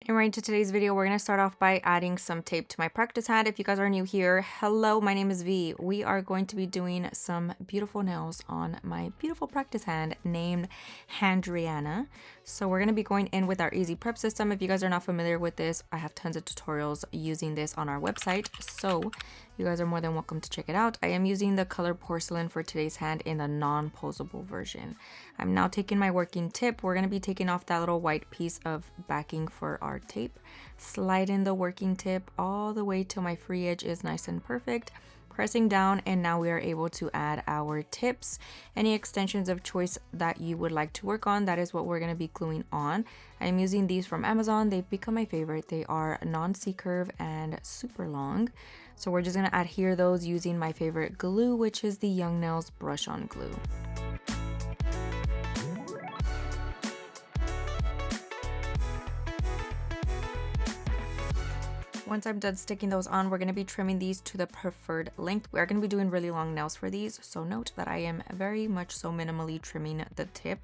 And right into today's video, we're going to start off by adding some tape to my practice hand. If you guys are new here, hello, my name is V. We are going to be doing some beautiful nails on my beautiful practice hand named Handriana. So we're going to be going in with our easy prep system. If you guys are not familiar with this, I have tons of tutorials using this on our website. So you guys are more than welcome to check it out. I am using the color porcelain for today's hand in the non-posable version. I'm now taking my working tip. We're going to be taking off that little white piece of backing for our tape. Slide in the working tip all the way till my free edge is nice and perfect. Pressing down, and now we are able to add our tips. Any extensions of choice that you would like to work on, that is what we're going to be gluing on. I'm using these from Amazon. They've become my favorite. They are non-C-curve and super long. So we're just going to adhere those using my favorite glue, which is the Young Nails brush on glue. Once I'm done sticking those on, we're going to be trimming these to the preferred length. We are going to be doing really long nails for these, so note that I am very much so minimally trimming the tip.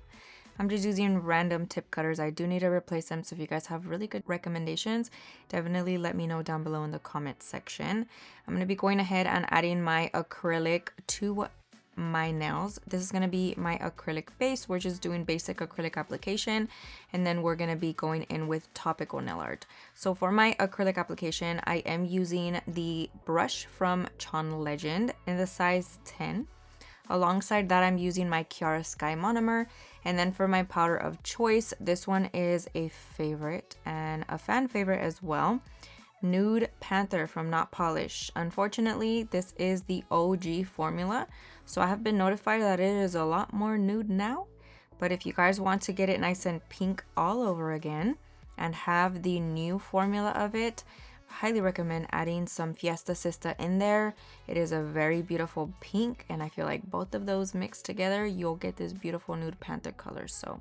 I'm just using random tip cutters. I do need to replace them, so if you guys have really good recommendations, definitely let me know down below in the comment section. I'm going to be going ahead and adding my acrylic to my nails. This is going to be my acrylic base. We're just doing basic acrylic application, and then we're going to be going in with topical nail art. So for my acrylic application, I am using the brush from Chaun Legend in the size 10. Alongside that, I'm using my Kiara Sky Monomer. And then for my powder of choice, this one is a favorite and a fan favorite as well. Nude Panther from Not Polish. Unfortunately, this is the OG formula, so I have been notified that it is a lot more nude now. But if you guys want to get it nice and pink all over again and have the new formula of it, I highly recommend adding some Fiesta Sista in there. It is a very beautiful pink, and I feel like both of those mixed together, you'll get this beautiful nude panther color. So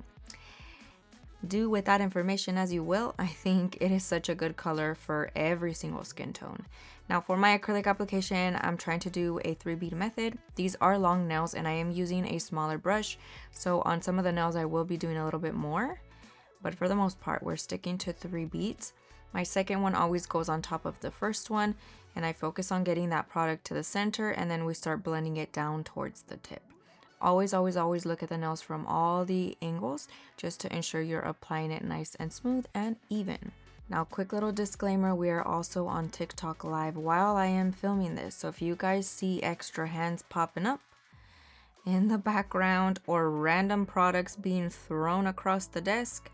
do with that information as you will. I think it is such a good color for every single skin tone. Now for my acrylic application, I'm trying to do a 3-bead method. These are long nails and I am using a smaller brush. So on some of the nails, I will be doing a little bit more, but for the most part, we're sticking to 3 beads. My second one always goes on top of the first one, and I focus on getting that product to the center, and then we start blending it down towards the tip. Always look at the nails from all the angles just to ensure you're applying it nice and smooth and even. Now, quick little disclaimer, we are also on TikTok live while I am filming this. So if you guys see extra hands popping up in the background or random products being thrown across the desk,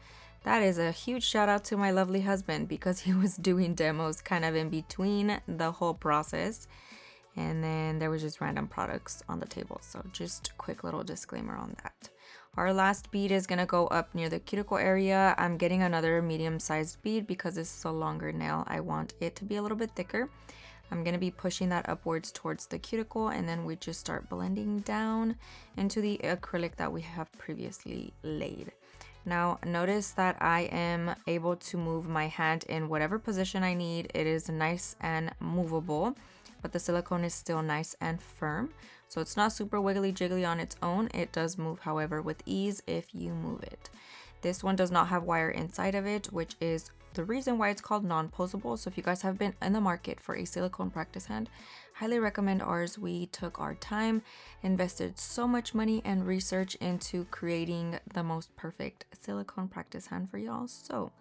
that is a huge shout out to my lovely husband because he was doing demos kind of in between the whole process. And then there was just random products on the table. So just a quick little disclaimer on that. Our last bead is going to go up near the cuticle area. I'm getting another medium-sized bead because this is a longer nail. I want it to be a little bit thicker. I'm going to be pushing that upwards towards the cuticle, and then we just start blending down into the acrylic that we have previously laid. Now notice that I am able to move my hand in whatever position I need. It is nice and movable, but the silicone is still nice and firm. So it's not super wiggly jiggly on its own. It does move, however, with ease if you move it. This one does not have wire inside of it, which is the reason why it's called non-posable. So if you guys have been in the market for a silicone practice hand, highly recommend ours. We took our time, invested so much money and research into creating the most perfect silicone practice hand for y'all. So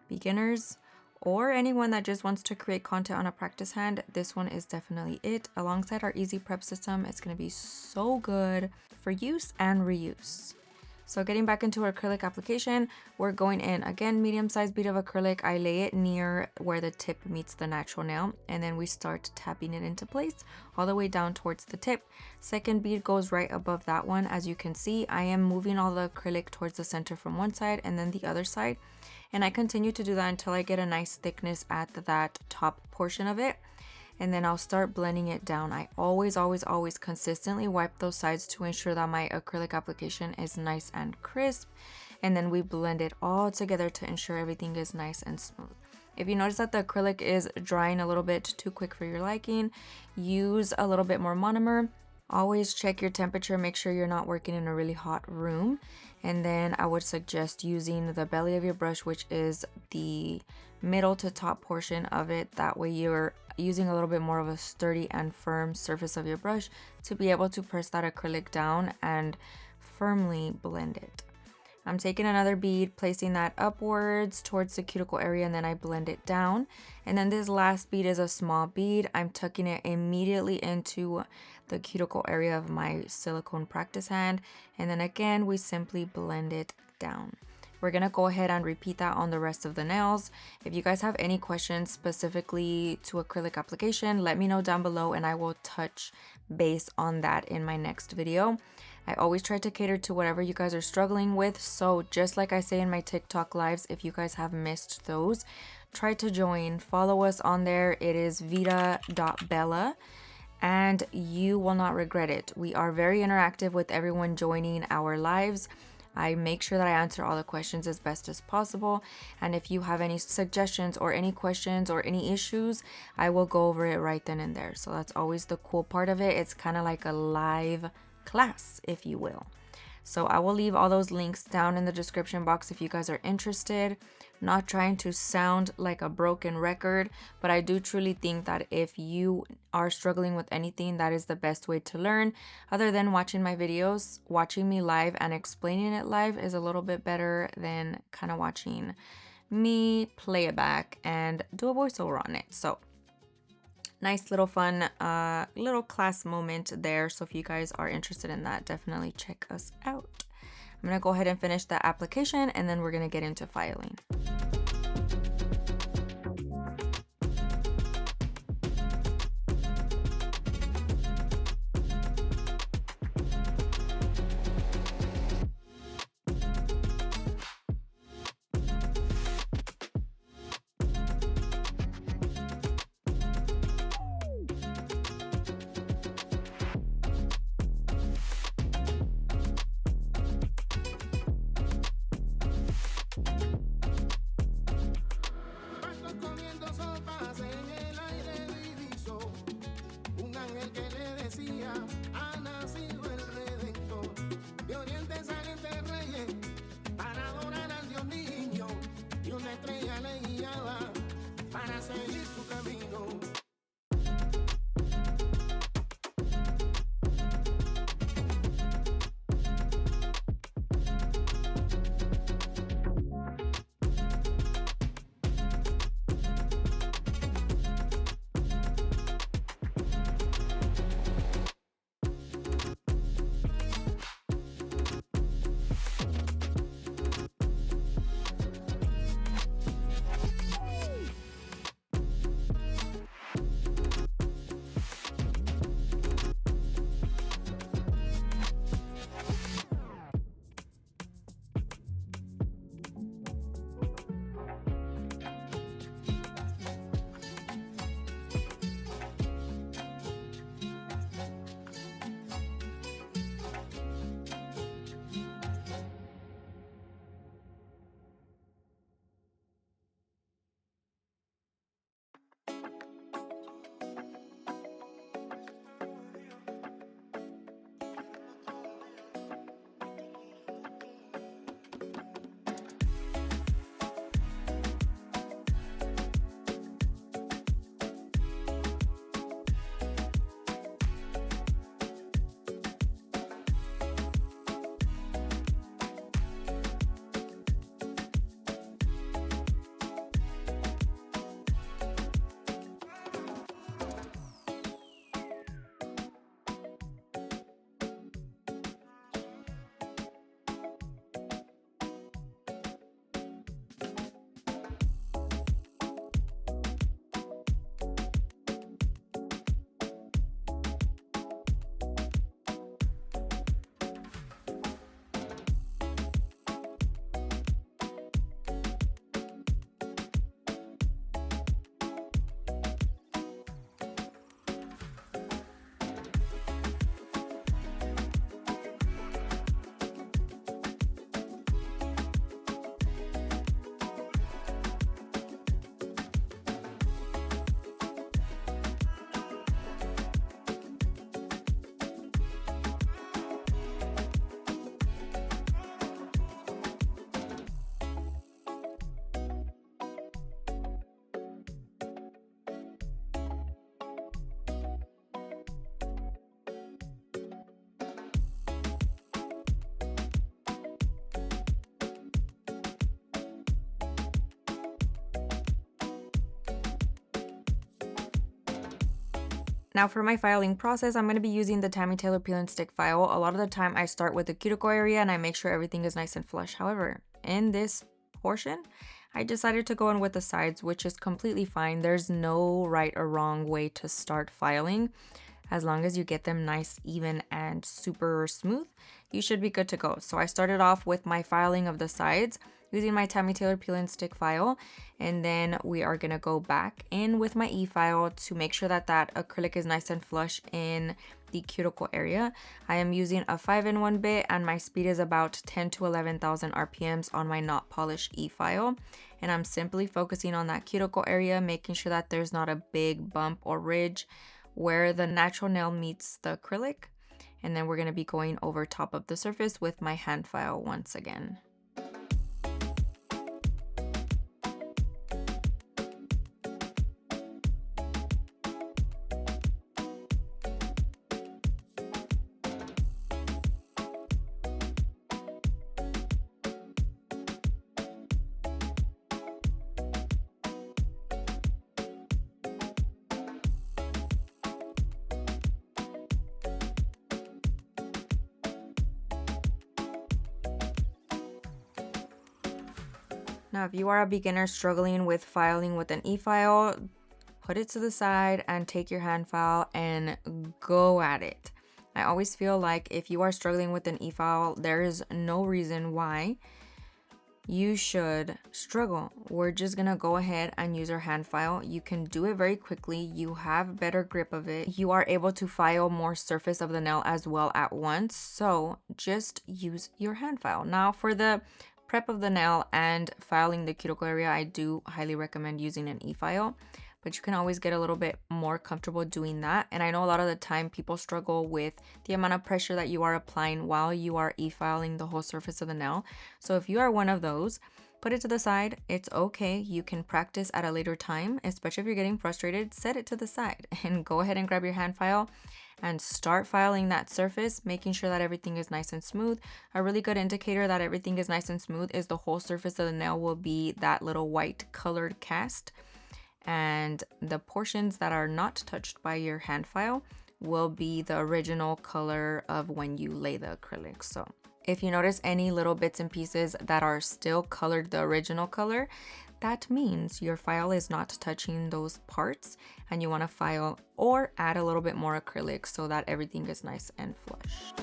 beginners or anyone that just wants to create content on a practice hand, this one is definitely it. Alongside our easy prep system, it's going to be so good for use and reuse. So getting back into our acrylic application, we're going in again, medium-sized bead of acrylic. I lay it near where the tip meets the natural nail, and then we start tapping it into place all the way down towards the tip. Second bead goes right above that one. As you can see, I am moving all the acrylic towards the center from one side and then the other side. And I continue to do that until I get a nice thickness at that top portion of it. And then I'll start blending it down. I always consistently wipe those sides to ensure that my acrylic application is nice and crisp. And then we blend it all together to ensure everything is nice and smooth. If you notice that the acrylic is drying a little bit too quick for your liking, use a little bit more monomer. Always check your temperature, make sure you're not working in a really hot room. And then I would suggest using the belly of your brush, which is the middle to top portion of it. That way you're using a little bit more of a sturdy and firm surface of your brush to be able to press that acrylic down and firmly blend it. I'm taking another bead, placing that upwards towards the cuticle area, and then I blend it down. And then this last bead is a small bead. I'm tucking it immediately into the cuticle area of my silicone practice hand. And then again, we simply blend it down. We're gonna go ahead and repeat that on the rest of the nails. If you guys have any questions specifically to acrylic application, let me know down below and I will touch base on that in my next video. I always try to cater to whatever you guys are struggling with. So just like I say in my TikTok lives, if you guys have missed those, try to join. Follow us on there. It is veeda.bella and you will not regret it. We are very interactive with everyone joining our lives. I make sure that I answer all the questions as best as possible. And if you have any suggestions or any questions or any issues, I will go over it right then and there. So that's always the cool part of it. It's kind of like a live class, if you will. So I will leave all those links down in the description box if you guys are interested. I'm not trying to sound like a broken record, but I do truly think that if you are struggling with anything, that is the best way to learn. Other than watching my videos, watching me live and explaining it live is a little bit better than kind of watching me play it back and do a voiceover on it. So nice little fun little class moment there. So if you guys are interested in that, definitely check us out. I'm gonna go ahead and finish the application and then we're gonna get into filing. Now for my filing process, I'm going to be using the Tammy Taylor Peel and Stick file. A lot of the time I start with the cuticle area and I make sure everything is nice and flush. However, in this portion, I decided to go in with the sides, which is completely fine. There's no right or wrong way to start filing. As long as you get them nice, even, and super smooth, you should be good to go. So I started off with my filing of the sides using my Tammy Taylor Peel and Stick file, and then we are gonna go back in with my e-file to make sure that that acrylic is nice and flush in the cuticle area. I am using a 5-in-1 bit and my speed is about 10 to 11,000 RPMs on my not polished e-file, and I'm simply focusing on that cuticle area, making sure that there's not a big bump or ridge where the natural nail meets the acrylic. And then we're going to be going over top of the surface with my hand file once again. Now, if you are a beginner struggling with filing with an e-file, put it to the side and take your hand file and go at it. I always feel like if you are struggling with an e-file, there is no reason why you should struggle. We're just gonna go ahead and use our hand file. You can do it very quickly. You have better grip of it. You are able to file more surface of the nail as well at once. So just use your hand file. Now for the prep of the nail and filing the cuticle area, I do highly recommend using an e-file, but you can always get a little bit more comfortable doing that. And I know a lot of the time people struggle with the amount of pressure that you are applying while you are e-filing the whole surface of the nail. So if you are one of those, put it to the side. It's okay. You can practice at a later time, especially if you're getting frustrated. Set it to the side and go ahead and grab your hand file and start filing that surface, making sure that everything is nice and smooth. A really good indicator that everything is nice and smooth is the whole surface of the nail will be that little white colored cast, and the portions that are not touched by your hand file will be the original color of when you lay the acrylic. So if you notice any little bits and pieces that are still colored the original color, that means your file is not touching those parts and you want to file or add a little bit more acrylic so that everything is nice and flush.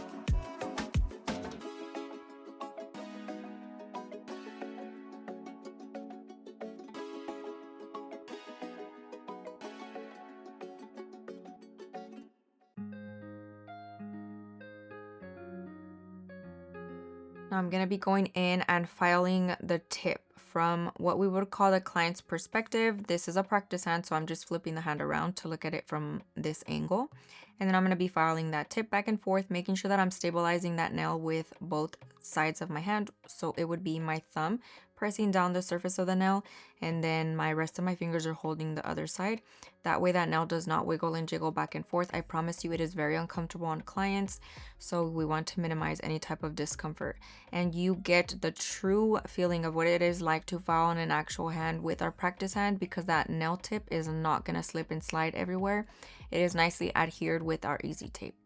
Now I'm going to be going in and filing the tip from what we would call the client's perspective. This is a practice hand, so I'm just flipping the hand around to look at it from this angle. And then I'm going to be filing that tip back and forth, making sure that I'm stabilizing that nail with both sides of my hand. So it would be my thumb pressing down the surface of the nail, and then my rest of my fingers are holding the other side. That way that nail does not wiggle and jiggle back and forth. I promise you it is very uncomfortable on clients, so we want to minimize any type of discomfort. And you get the true feeling of what it is like to file on an actual hand with our practice hand, because that nail tip is not going to slip and slide everywhere. It is nicely adhered with our easy tape.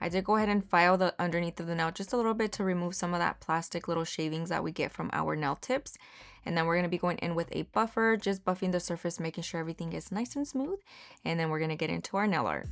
I did go ahead and file the underneath of the nail just a little bit to remove some of that plastic little shavings that we get from our nail tips. And then we're going to be going in with a buffer, just buffing the surface, making sure everything is nice and smooth. And then we're going to get into our nail art.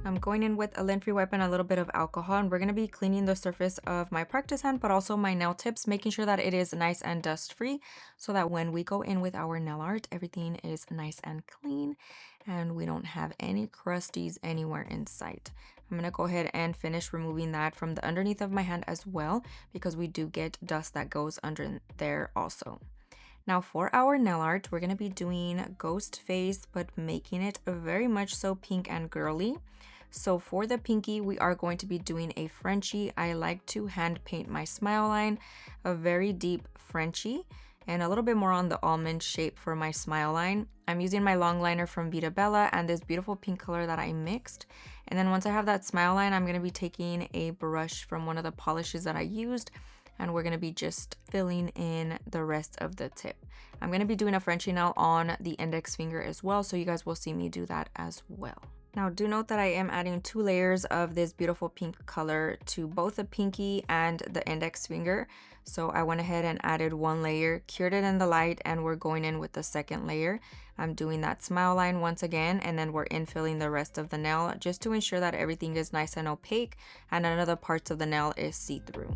I'm going in with a lint-free wipe and a little bit of alcohol, and we're going to be cleaning the surface of my practice hand, but also my nail tips, making sure that it is nice and dust-free so that when we go in with our nail art, everything is nice and clean and we don't have any crusties anywhere in sight. I'm going to go ahead and finish removing that from the underneath of my hand as well, because we do get dust that goes under there also. Now for our nail art, we're going to be doing ghost face, but making it very much so pink and girly. So for the pinky, we are going to be doing a Frenchie. I like to hand paint my smile line, a very deep Frenchie, and a little bit more on the almond shape for my smile line. I'm using my long liner from Veeda Bella and this beautiful pink color that I mixed. And then once I have that smile line, I'm going to be taking a brush from one of the polishes that I used, and we're going to be just filling in the rest of the tip. I'm going to be doing a Frenchie nail on the index finger as well, so you guys will see me do that as well. Now do note that I am adding 2 layers of this beautiful pink color to both the pinky and the index finger. So I went ahead and added 1 layer, cured it in the light, and we're going in with the second layer. I'm doing that smile line once again, and then we're infilling the rest of the nail just to ensure that everything is nice and opaque and none of the parts of the nail is see-through.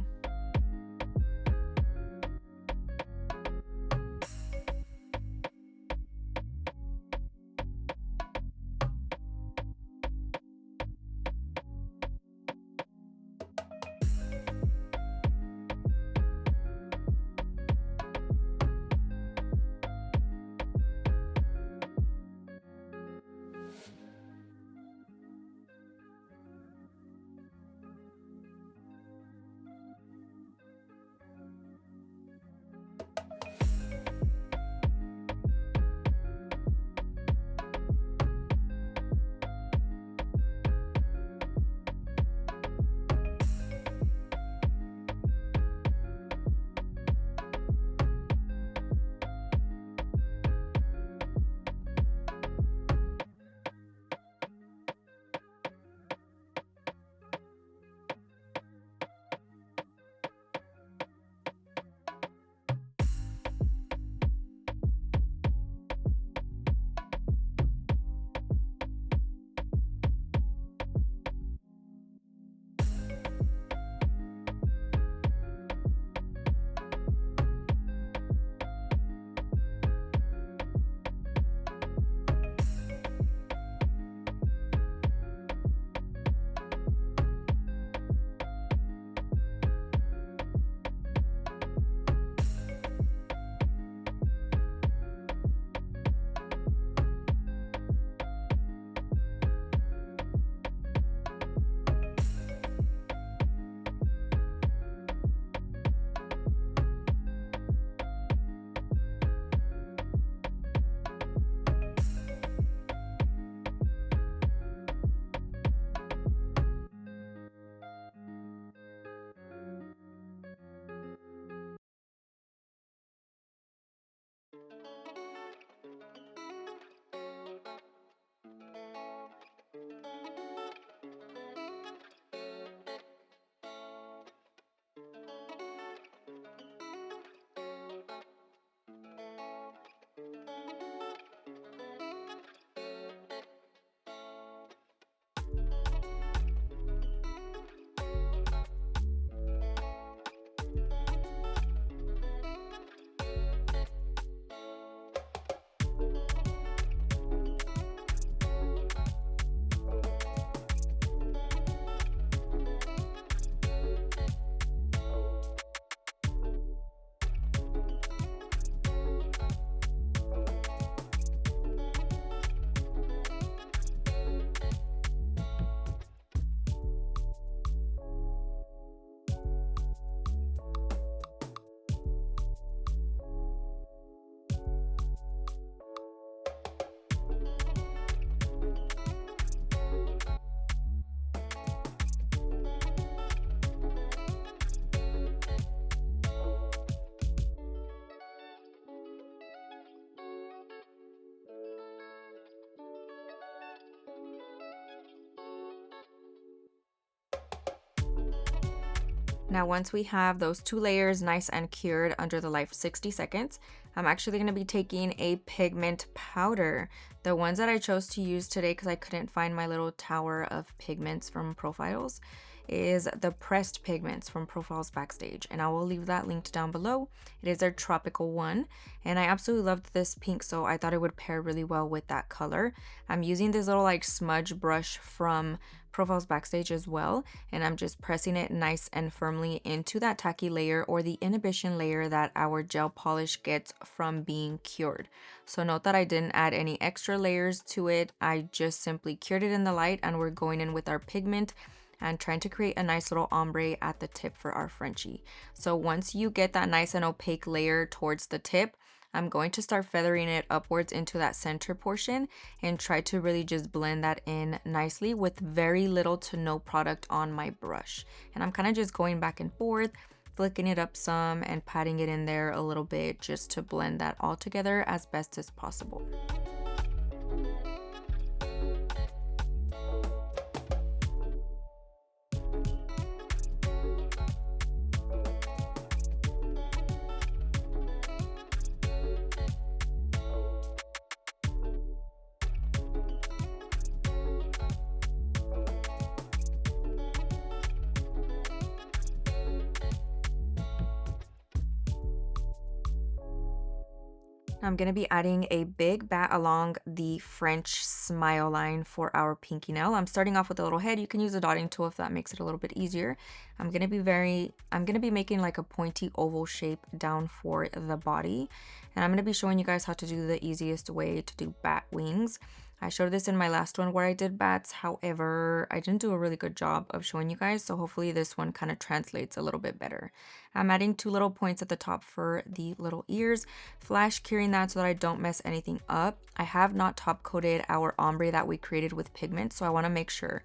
Now, once we have those 2 layers nice and cured under the light for 60 seconds, I'm actually going to be taking a pigment powder. The ones that I chose to use today, because I couldn't find my little tower of pigments from Profiles, is the pressed pigments from Profiles Backstage, and I will leave that linked down below. It is their tropical one, and I absolutely loved this pink, so I thought it would pair really well with that color. I'm using this little like smudge brush from Profiles Backstage as well, and I'm just pressing it nice and firmly into that tacky layer or the inhibition layer that our gel polish gets from being cured. So note that I didn't add any extra layers to it. I just simply cured it in the light, and we're going in with our pigment and trying to create a nice little ombre at the tip for our Frenchie. So once you get that nice and opaque layer towards the tip, I'm going to start feathering it upwards into that center portion and try to really just blend that in nicely with very little to no product on my brush. And I'm kind of just going back and forth, flicking it up some and patting it in there a little bit just to blend that all together as best as possible. I'm going to be adding a big bat along the French smile line for our pinky nail. I'm starting off with a little head. You can use a dotting tool if that makes it a little bit easier. I'm going to be making like a pointy oval shape down for the body. And I'm going to be showing you guys how to do the easiest way to do bat wings. I showed this in my last one where I did bats. However, I didn't do a really good job of showing you guys. So hopefully this one kind of translates a little bit better. I'm adding 2 little points at the top for the little ears, flash curing that so that I don't mess anything up. I have not top coated our ombre that we created with pigment. So I want to make sure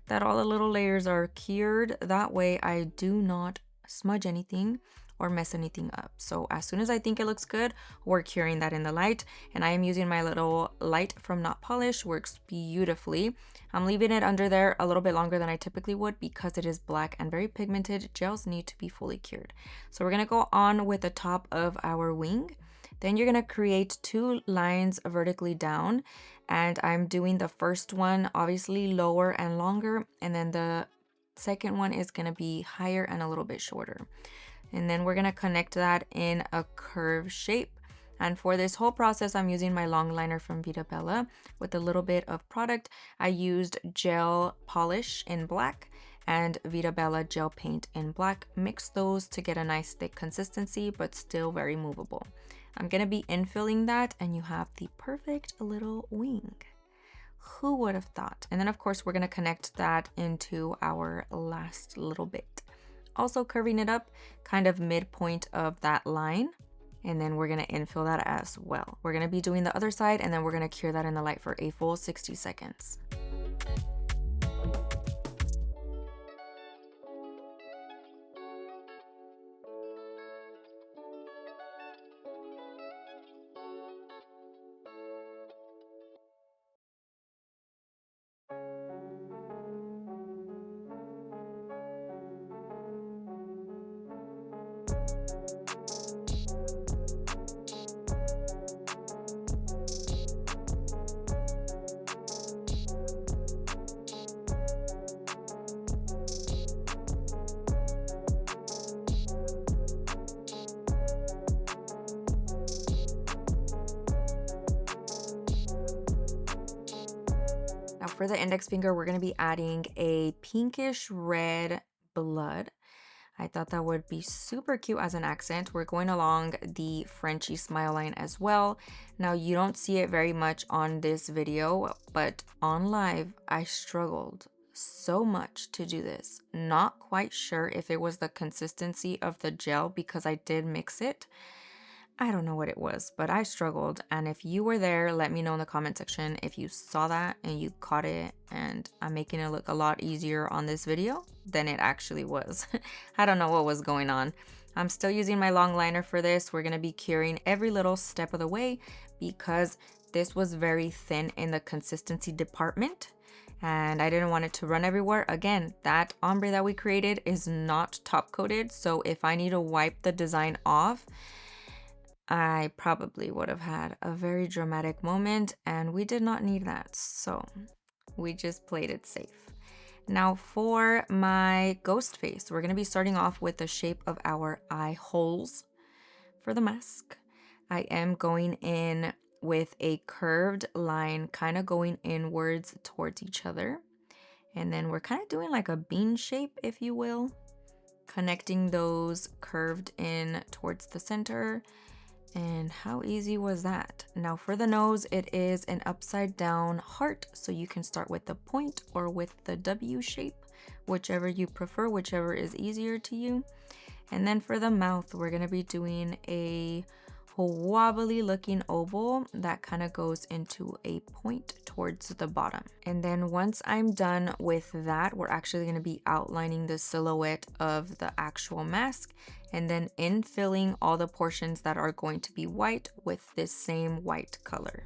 that all the little layers are cured. That way I do not smudge anything or mess anything up. So as soon as I think it looks good, we're curing that in the light, and I am using my little light from Not Polish. Works beautifully. I'm leaving it under there a little bit longer than I typically would because it is black and very pigmented. Gels need to be fully cured. So we're gonna go on with the top of our wing. Then you're gonna create 2 lines vertically down, and I'm doing the first one obviously lower and longer, and then the second one is gonna be higher and a little bit shorter. And then we're gonna connect that in a curve shape. And for this whole process, I'm using my long liner from Veeda with a little bit of product. I used gel polish in black and Veeda gel paint in black. Mix those to get a nice thick consistency, but still very movable. I'm gonna be infilling that, and you have the perfect little wing. Who would have thought? And then of course, we're gonna connect that into our last little bit. Also curving it up kind of midpoint of that line, and then we're going to infill that as well. We're going to be doing the other side, and then we're going to cure that in the light for a full 60 seconds. Now for the index finger, we're going to be adding a pinkish red blood. I thought that would be super cute as an accent. We're going along the Frenchy smile line as well. Now you don't see it very much on this video, but on live, I struggled so much to do this. Not quite sure if it was the consistency of the gel because I did mix it. I don't know what it was, but I struggled. And if you were there, let me know in the comment section if you saw that and you caught it, and I'm making it look a lot easier on this video than it actually was. I don't know what was going on. I'm still using my long liner for this. We're going to be curing every little step of the way because this was very thin in the consistency department and I didn't want it to run everywhere. Again, that ombre that we created is not top coated, so if I need to wipe the design off, I probably would have had a very dramatic moment, and we did not need that, so we just played it safe. Now for my ghost face, we're going to be starting off with the shape of our eye holes for the mask. I am going in with a curved line, kind of going inwards towards each other. And then we're kind of doing like a bean shape, if you will, connecting those curved in towards the center. And how easy was that? Now for the nose, it is an upside down heart. So you can start with the point or with the W shape, whichever you prefer, whichever is easier to you. And then for the mouth, we're gonna be doing a wobbly looking oval that kind of goes into a point towards the bottom. And then once I'm done with that, we're actually going to be outlining the silhouette of the actual mask and then infilling all the portions that are going to be white with this same white color.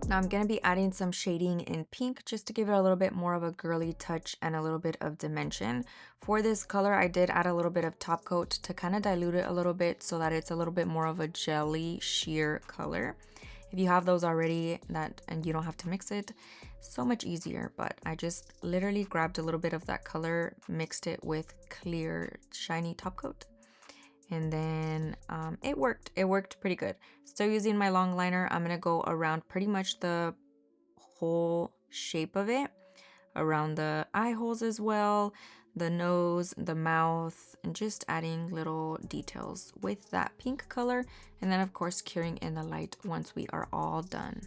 Now I'm going to be adding some shading in pink just to give it a little bit more of a girly touch and a little bit of dimension. For this color, I did add a little bit of top coat to kind of dilute it a little bit so that it's a little bit more of a jelly sheer color. If you have those already and you don't have to mix it, so much easier. But I just literally grabbed a little bit of that color, mixed it with clear shiny top coat. And then it worked pretty good. Still using my long liner, I'm gonna go around pretty much the whole shape of it, around the eye holes as well, the nose, the mouth, and just adding little details with that pink color, and then of course curing in the light once we are all done.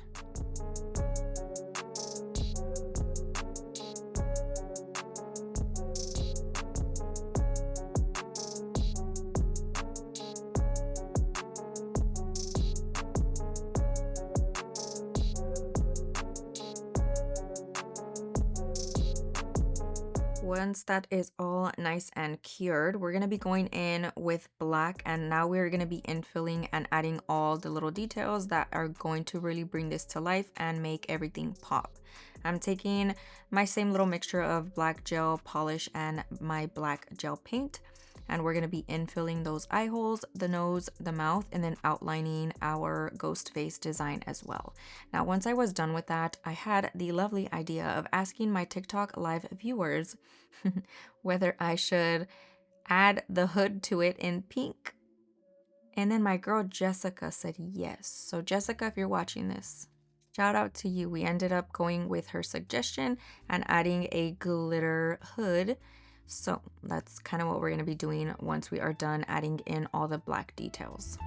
Once that is all nice and cured, we're going to be going in with black, and now we're going to be infilling and adding all the little details that are going to really bring this to life and make everything pop. I'm taking my same little mixture of black gel polish and my black gel paint, and we're going to be infilling those eye holes, the nose, the mouth, and then outlining our ghost face design as well. Now, once I was done with that, I had the lovely idea of asking my TikTok live viewers whether I should add the hood to it in pink. And then my girl Jessica said yes. So Jessica, if you're watching this, shout out to you. We ended up going with her suggestion and adding a glitter hood. So that's kind of what we're going to be doing once we are done adding in all the black details.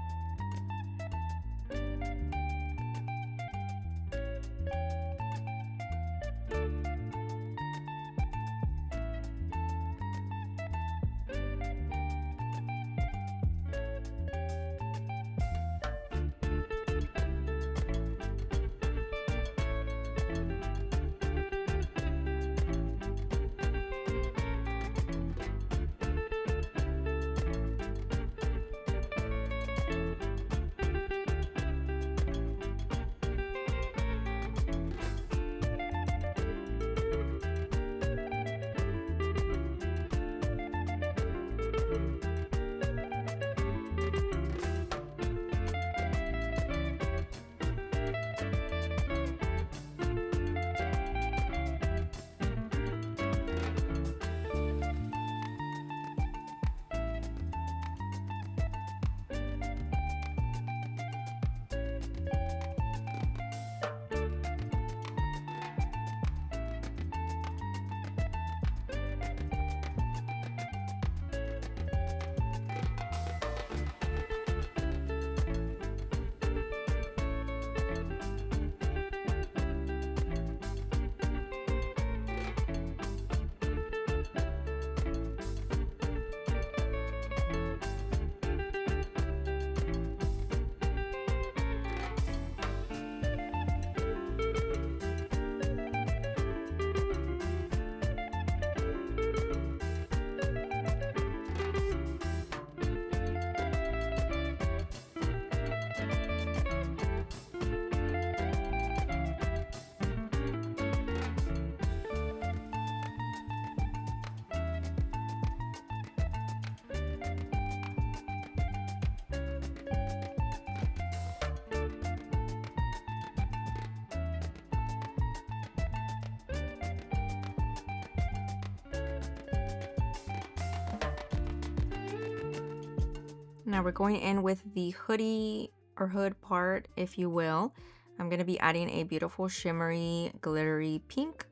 Now we're going in with the hoodie or hood part, if you will. I'm going to be adding a beautiful shimmery glittery pink,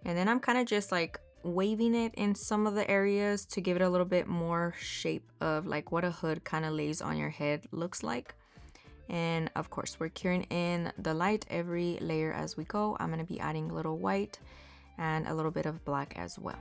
and then I'm kind of just like waving it in some of the areas to give it a little bit more shape of like what a hood kind of lays on your head looks like. And of course we're curing in the light every layer as we go. I'm going to be adding a little white and a little bit of black as well.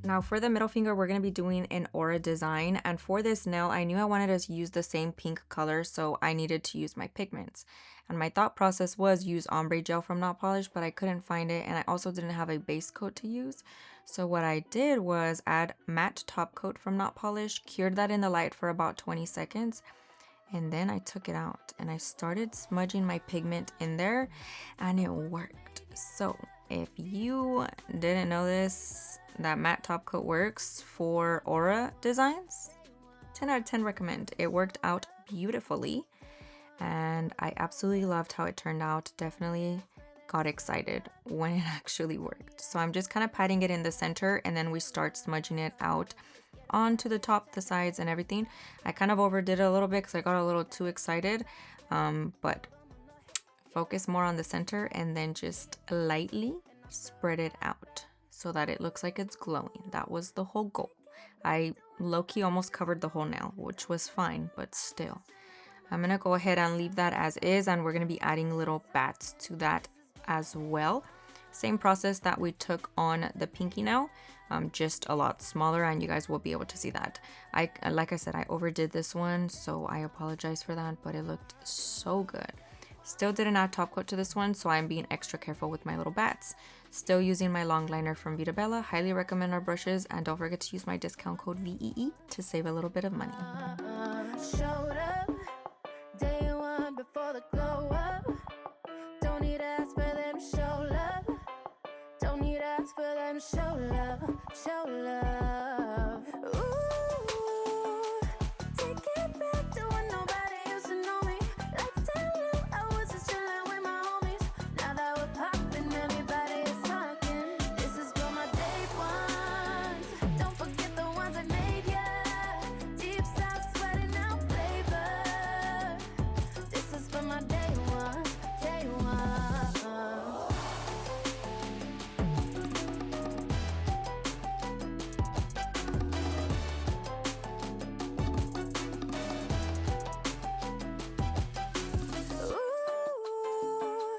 Now for the middle finger, we're going to be doing an aura design. And for this nail, I knew I wanted to use the same pink color, so I needed to use my pigments. And my thought process was use ombre gel from Not Polished, but I couldn't find it. And I also didn't have a base coat to use. So what I did was add matte top coat from Not Polished, cured that in the light for about 20 seconds. And then I took it out and I started smudging my pigment in there, and it worked. So if you didn't know this, that matte top coat works for aura designs, 10 out of 10 recommend. It worked out beautifully and I absolutely loved how it turned out. Definitely got excited when it actually worked. So I'm just kind of patting it in the center, and then we start smudging it out onto the top, the sides, and everything. I kind of overdid it a little bit because I got a little too excited, but focus more on the center and then just lightly spread it out so that it looks like it's glowing. That was the whole goal. I low-key almost covered the whole nail, which was fine, but still. I'm gonna go ahead and leave that as is, and we're gonna be adding little bats to that as well. Same process that we took on the pinky nail, just a lot smaller, and you guys will be able to see that. Like I said, I overdid this one, so I apologize for that, but it looked so good. Still didn't add top coat to this one, so I'm being extra careful with my little bats. Still using my long liner from Veeda. Highly recommend our brushes, and don't forget to use my discount code VEE to save a little bit of money. Showed up day one before the glow up. Don't need to ask for them to show love. Don't need to ask for them to show love. Show love. Ooh, take it back to when nobody used to know me. Let's tell you I was just chilling with my homies. Now that we're popping, everybody is talking. This is for my day ones. Don't forget the ones that made ya. Deep south sweating out flavor. This is for my day ones. Day ones. Ooh,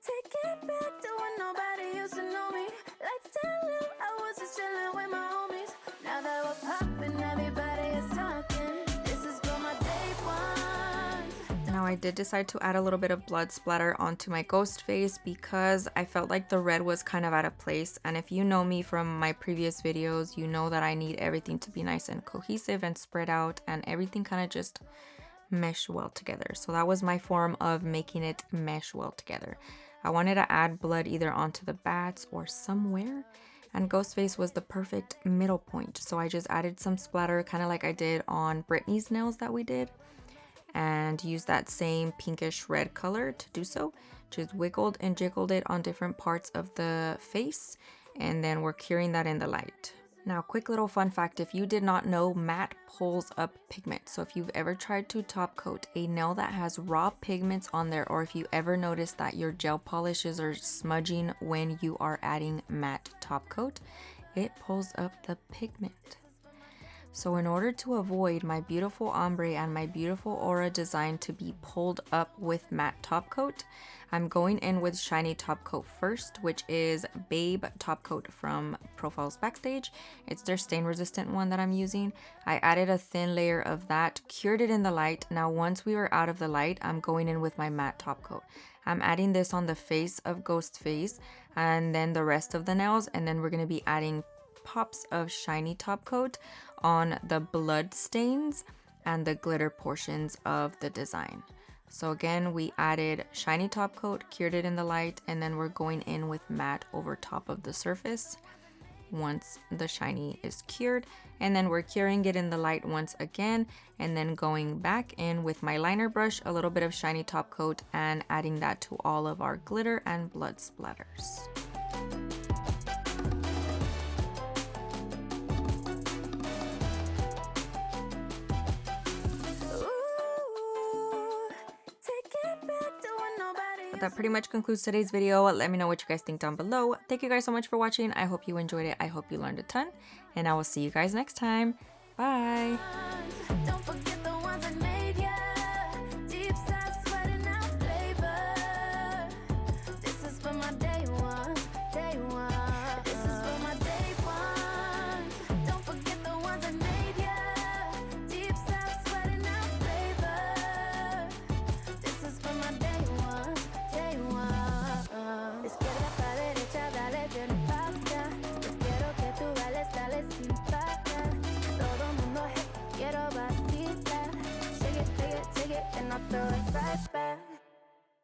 take it back to when nobody used to know me. Let's tell you I was just chilling with my homies. Now that we're popping, everybody is talking. This is for my day ones. Now I did decide to add a little bit of blood splatter onto my ghost face because I felt like the red was kind of out of place. And if you know me from my previous videos, you know that I need everything to be nice and cohesive and spread out, and everything kind of just mesh well together. So that was my form of making it mesh well together. I wanted to add blood either onto the bats or somewhere, and Ghostface was the perfect middle point. So I just added some splatter, kind of like I did on Brittany's nails that we did. and use that same pinkish red color to do so. Just wiggled and jiggled it on different parts of the face, and then we're curing that in the light. Now, quick little fun fact, if you did not know, matte pulls up pigment. So if you've ever tried to top coat a nail that has raw pigments on there, or if you ever notice that your gel polishes are smudging when you are adding matte top coat, it pulls up the pigment. So in order to avoid my beautiful ombre and my beautiful aura design to be pulled up with matte top coat, I'm going in with shiny top coat first, which is Babe top coat from Profiles Backstage. It's their stain resistant one that I'm using. I added a thin layer of that, cured it in the light. Now once we were out of the light, I'm going in with my matte top coat. I'm adding this on the face of Ghost Face and then the rest of the nails, and then we're going to be adding pops of shiny top coat on the blood stains and the glitter portions of the design. So again, we added shiny top coat, cured it in the light, and then we're going in with matte over top of the surface once the shiny is cured, and then we're curing it in the light once again, and then going back in with my liner brush, a little bit of shiny top coat, and adding that to all of our glitter and blood splatters. That pretty much concludes today's video. Let me know what you guys think down below. Thank you guys so much for watching. I hope you enjoyed it. I hope you learned a ton, and I will see you guys next time. Bye. Don't forget the ones that made ya deep side sweating out flavor. This is for my day one, day one. This is for my day one. Don't forget the ones that made ya deep side sweating out flavor. This is for my day one, day one. Izquierda pa derecha, dale bien pasta. Yo quiero que tú bailes, dale sin parar. Todo mundo, hey, quiero vacilar. Shake it, and I'll throw it right back.